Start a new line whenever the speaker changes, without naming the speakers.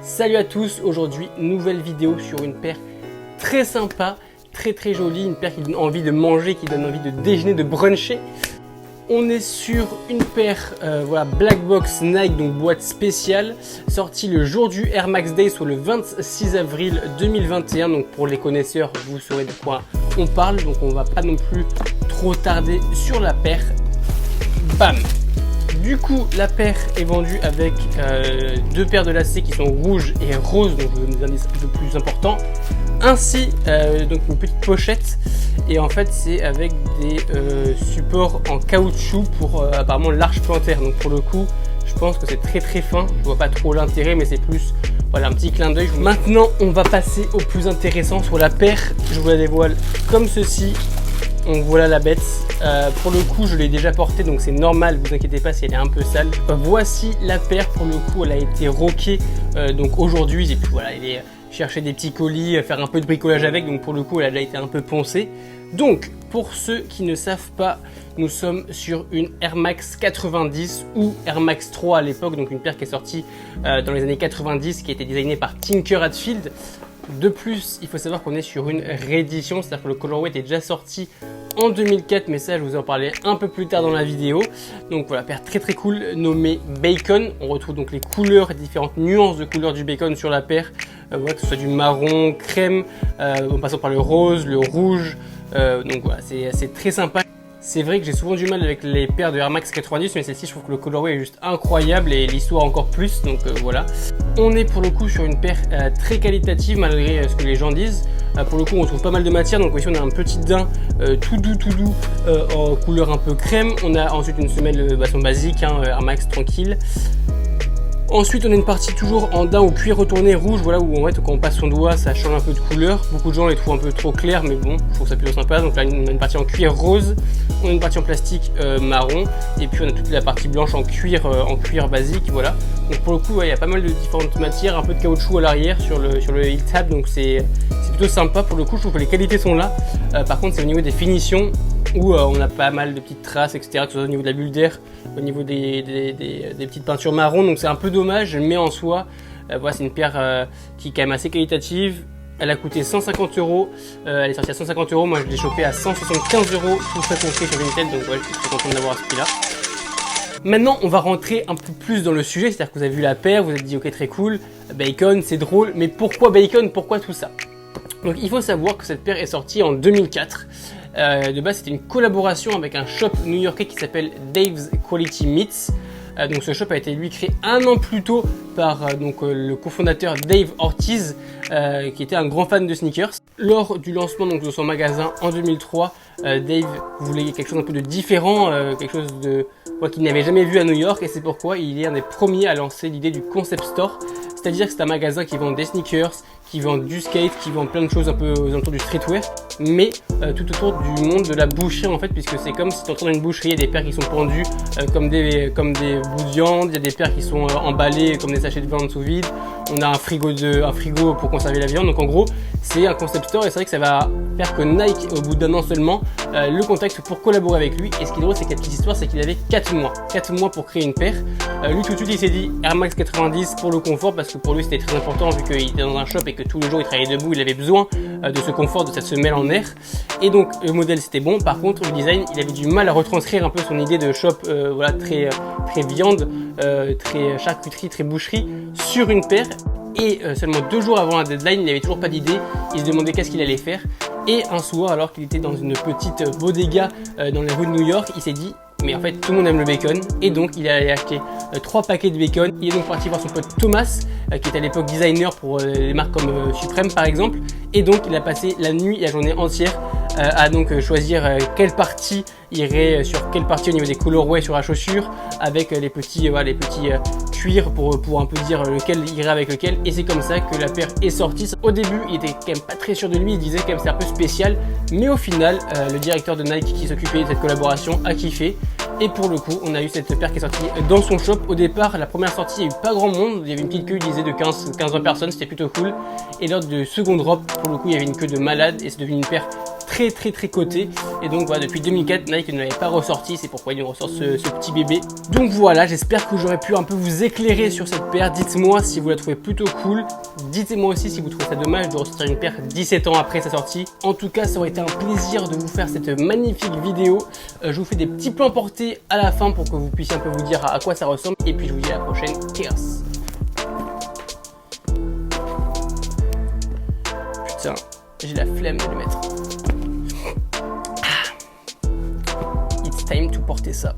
Salut à tous, aujourd'hui nouvelle vidéo sur une paire très sympa, très jolie, une paire qui donne envie de manger, qui donne envie de déjeuner, de bruncher. On est sur une paire voilà, Black Box Nike, donc boîte spéciale, sortie le jour du Air Max Day, soit le 26 avril 2021. Donc pour les connaisseurs, vous saurez de quoi on parle, donc on va pas non plus trop tarder sur la paire. Bam! Du coup, la paire est vendue avec deux paires de lacets qui sont rouges et roses, donc des indices un peu plus importants, ainsi donc une petite pochette. Et en fait, c'est avec des supports en caoutchouc pour apparemment l'arche plantaire. Donc pour le coup, je pense que c'est très fin. Je vois pas trop l'intérêt, mais c'est plus voilà un petit clin d'œil. Maintenant, on va passer au plus intéressant sur la paire. Je vous la dévoile comme ceci. Donc voilà la bête, pour le coup je l'ai déjà portée donc c'est normal, vous inquiétez pas si elle est un peu sale. Voici la paire, pour le coup elle a été rockée donc aujourd'hui, et puis voilà, elle est chercher des petits colis, faire un peu de bricolage avec, donc pour le coup elle a déjà été un peu poncée. Donc pour ceux qui ne savent pas, nous sommes sur une Air Max 90 ou Air Max 3 à l'époque, donc une paire qui est sortie dans les années 90, qui a été designée par Tinker Hatfield. De plus, il faut savoir qu'on est sur une réédition, c'est-à-dire que le colorway était déjà sorti en 2004, mais ça je vous en parlais un peu plus tard dans la vidéo. Donc voilà, paire très cool nommée Bacon. On retrouve donc les couleurs, différentes nuances de couleurs du bacon sur la paire, voilà, que ce soit du marron, crème, en passant par le rose, le rouge. Donc voilà, c'est très sympa. C'est vrai que j'ai souvent du mal avec les paires de Air Max 90, mais celle-ci je trouve que le colorway est juste incroyable et l'histoire encore plus, donc voilà. On est pour le coup sur une paire très qualitative malgré ce que les gens disent. Pour le coup on retrouve pas mal de matière, donc ici on a un petit daim tout doux en couleur un peu crème. On a ensuite une semelle son basique, Air Max tranquille. Ensuite on a une partie toujours en daim au cuir retourné rouge, voilà, où en fait quand on passe son doigt ça change un peu de couleur. Beaucoup de gens les trouvent un peu trop clairs, mais bon, je trouve ça plutôt sympa. Donc là on a une partie en cuir rose, on a une partie en plastique marron, et puis on a toute la partie blanche en cuir basique, voilà. Donc pour le coup il y a pas mal de différentes matières, un peu de caoutchouc à l'arrière sur le heel tab, donc c'est plutôt sympa. Pour le coup je trouve que les qualités sont là. Par contre c'est au niveau des finitions où on a pas mal de petites traces, etc., que ce soit au niveau de la bulle d'air, au niveau des petites peintures marron, donc c'est un peu dommage, mais en soi, voilà, c'est une paire qui est quand même assez qualitative. Elle a coûté 150 €, elle est sortie à 150 €, moi je l'ai chopée à 175 €, tout frais compris sur Vinted, donc ouais, je suis très content de l'avoir à ce prix-là. Maintenant, on va rentrer un peu plus dans le sujet, c'est-à-dire que vous avez vu la paire, vous vous êtes dit ok, très cool, bacon, c'est drôle, mais pourquoi bacon, pourquoi tout ça? Donc il faut savoir que cette paire est sortie en 2004. De base c'était une collaboration avec un shop new-yorkais qui s'appelle Dave's Quality Meats. Donc ce shop a été lui créé un an plus tôt par le cofondateur Dave Ortiz, qui était un grand fan de sneakers. Lors du lancement donc, de son magasin en 2003, Dave voulait quelque chose un peu de différent, quelque chose qu'il n'avait jamais vu à New York, et c'est pourquoi il est un des premiers à lancer l'idée du concept store. C'est-à-dire que c'est un magasin qui vend des sneakers, qui vend du skate, qui vend plein de choses un peu aux alentours du streetwear, mais tout autour du monde de la boucherie en fait, puisque c'est comme si tu entends dans une boucherie, il y a des paires qui sont pendues comme des bouts de viande, il y a des paires qui sont emballées comme des sachets de viande sous vide, on a un frigo pour conserver la viande. Donc en gros c'est un concept store, et c'est vrai que ça va faire que Nike, au bout d'un an seulement, le contacte pour collaborer avec lui. Et ce qui est drôle, c'est que la petite histoire, c'est qu'il avait 4 mois pour créer une paire. Lui tout de suite il s'est dit Air Max 90 pour le confort, parce que pour lui c'était très important vu qu'il était dans un shop et que tous les jours il travaillait debout, il avait besoin de ce confort, de cette semelle en air. Et donc le modèle c'était bon, par contre le design il avait du mal à retranscrire un peu son idée de shop voilà, très viande, très charcuterie, très boucherie sur une paire. Et seulement 2 jours avant la deadline, il n'avait toujours pas d'idée, il se demandait qu'est-ce qu'il allait faire. Et un soir, alors qu'il était dans une petite bodega dans les rues de New York, il s'est dit mais en fait tout le monde aime le bacon, et donc il allait acheter 3 paquets de bacon. Il est donc parti voir son pote Thomas, qui était à l'époque designer pour des marques comme Supreme par exemple, et donc il a passé la nuit et la journée entière à donc choisir quelle partie irait sur quelle partie au niveau des colorways sur la chaussure, avec les petits cuirs pour un peu dire lequel irait avec lequel. Et c'est comme ça que la paire est sortie. Au début il était quand même pas très sûr de lui, il disait quand même c'est un peu spécial, mais au final le directeur de Nike qui s'occupait de cette collaboration a kiffé. Et pour le coup, on a eu cette paire qui est sortie dans son shop. Au départ, la première sortie, il n'y a eu pas grand monde. Il y avait une petite queue, il disait de 15-20 personnes, c'était plutôt cool. Et lors du second drop, pour le coup, il y avait une queue de malade et c'est devenu une paire très coté. Et donc voilà, depuis 2004, Nike ne l'avait pas ressorti, c'est pourquoi ils nous ressortent ce petit bébé. Donc voilà, j'espère que j'aurais pu un peu vous éclairer sur cette paire. Dites-moi si vous la trouvez plutôt cool. Dites-moi aussi si vous trouvez ça dommage de ressortir une paire 17 ans après sa sortie. En tout cas, ça aurait été un plaisir de vous faire cette magnifique vidéo. Je vous fais des petits plans portés à la fin pour que vous puissiez un peu vous dire à quoi ça ressemble. Et puis je vous dis à la prochaine. Cheers! Putain, j'ai la flemme de le mettre. It's time to porter ça.